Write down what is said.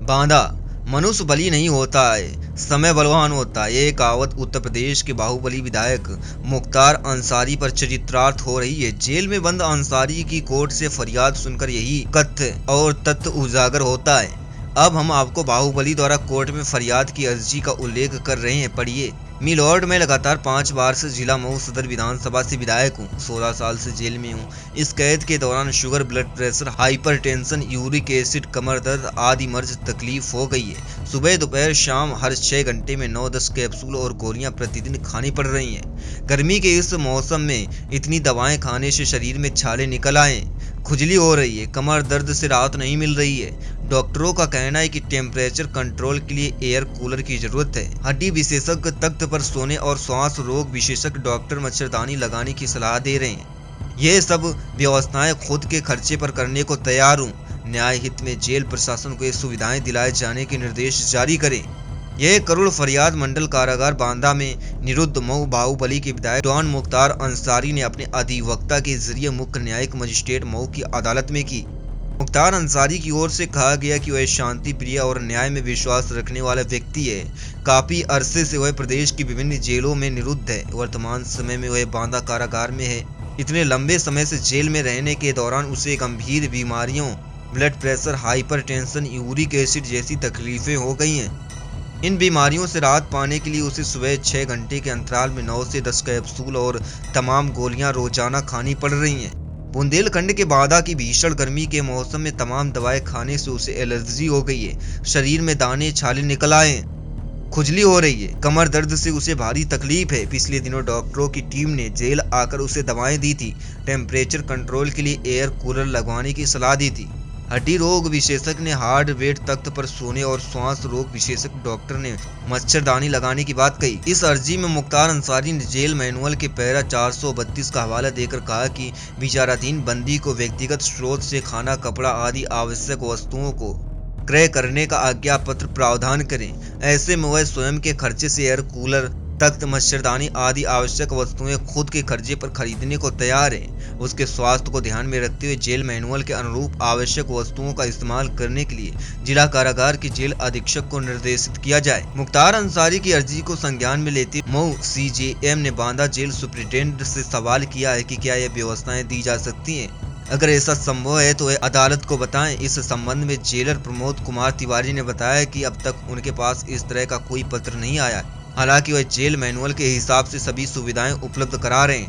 बांदा मनुष्य बली नहीं होता है, समय बलवान होता है। ये कहावत उत्तर प्रदेश के बाहुबली विधायक मुख्तार अंसारी पर चरितार्थ हो रही है। जेल में बंद अंसारी की कोर्ट से फरियाद सुनकर यही कथ्य और तथ्य उजागर होता है। अब हम आपको बाहुबली द्वारा कोर्ट में फरियाद की अर्जी का उल्लेख कर रहे हैं, पढ़िए। मिलॉर्ड, मैं लगातार 5 बार से जिला मऊ सदर विधानसभा से विधायक हूँ। 16 साल से जेल में हूँ। इस कैद के दौरान sugar, blood pressure, hypertension, uric acid, कमर दर्द आदि मर्ज तकलीफ हो गई है। सुबह, दोपहर, शाम हर 6 घंटे में 9-10 कैप्सूल और गोलियां प्रतिदिन खानी पड़ रही हैं। गर्मी के इस मौसम में इतनी दवाएं खाने से शरीर में छाले निकल आए, खुजली हो रही है, कमर दर्द से राहत नहीं मिल रही है। डॉक्टरों का कहना है कि टेम्परेचर कंट्रोल के लिए एयर कूलर की जरूरत है। हड्डी विशेषज्ञ तख्त पर सोने और श्वास रोग विशेषज्ञ डॉक्टर मच्छरदानी लगाने की सलाह दे रहे हैं। ये सब व्यवस्थाएं खुद के खर्चे पर करने को तैयार हूँ। न्याय हित में जेल प्रशासन को ये सुविधाएं दिलाए जाने के निर्देश जारी करें। यह करुण फरियाद मंडल कारागार बांदा में निरुद्ध मऊ बाहुबली के विधायक डॉन मुख्तार अंसारी ने अपने अधिवक्ता के जरिए मुख्य न्यायिक मजिस्ट्रेट मऊ की अदालत में की। मुख्तार अंसारी की ओर से कहा गया कि वह शांति प्रिय और न्याय में विश्वास रखने वाला व्यक्ति है। काफी अरसे से वह प्रदेश की विभिन्न जेलों में निरुद्ध है। वर्तमान समय में वह बांदा कारागार में है। इतने लंबे समय से जेल में रहने के दौरान उसे गंभीर बीमारियों, blood pressure, hypertension, uric acid जैसी तकलीफें हो गई हैं। इन बीमारियों से राहत पाने के लिए उसे सुबह 6 घंटे के अंतराल में 9 से 10 कैप्सूल और तमाम गोलियां रोजाना खानी पड़ रही हैं। बुंदेलखंड के बांदा की भीषण गर्मी के मौसम में तमाम दवाएं खाने से उसे एलर्जी हो गई है। शरीर में दाने छाले निकल आए हैं, खुजली हो रही है, कमर दर्द से उसे भारी तकलीफ है। पिछले दिनों डॉक्टरों की टीम ने जेल आकर उसे दवाएं दी थी। टेम्परेचर कंट्रोल के लिए एयर कूलर लगवाने की सलाह दी थी। हड्डी रोग विशेषज्ञ ने हार्ड वेट तख्त पर सोने और श्वास रोग विशेषज्ञ डॉक्टर ने मच्छरदानी लगाने की बात कही। इस अर्जी में मुख्तार अंसारी ने जेल मैनुअल के पैरा 432 का हवाला देकर कहा कि विचाराधीन बंदी को व्यक्तिगत स्रोत से खाना, कपड़ा आदि आवश्यक वस्तुओं को क्रय करने का आज्ञा पत्र प्रावधान करें। ऐसे में वह स्वयं के खर्चे से एयर कूलर, तख्त, मच्छरदानी आदि आवश्यक वस्तुएं खुद के खर्चे पर खरीदने को तैयार है। उसके स्वास्थ्य को ध्यान में रखते हुए जेल मैनुअल के अनुरूप आवश्यक वस्तुओं का इस्तेमाल करने के लिए जिला कारागार के जेल अधीक्षक को निर्देशित किया जाए। मुख्तार अंसारी की अर्जी को संज्ञान में लेते मऊ सीजेएम ने बांदा जेल सुप्रिंटेंडेंट से सवाल किया है कि क्या ये व्यवस्थाएं दी जा सकती हैं। अगर ऐसा संभव है तो वह अदालत को बताएं। इस संबंध में जेलर प्रमोद कुमार तिवारी ने बताया कि अब तक उनके पास इस तरह का कोई पत्र नहीं आया। हालांकि वह जेल मैनुअल के हिसाब से सभी सुविधाएं उपलब्ध करा रहे हैं।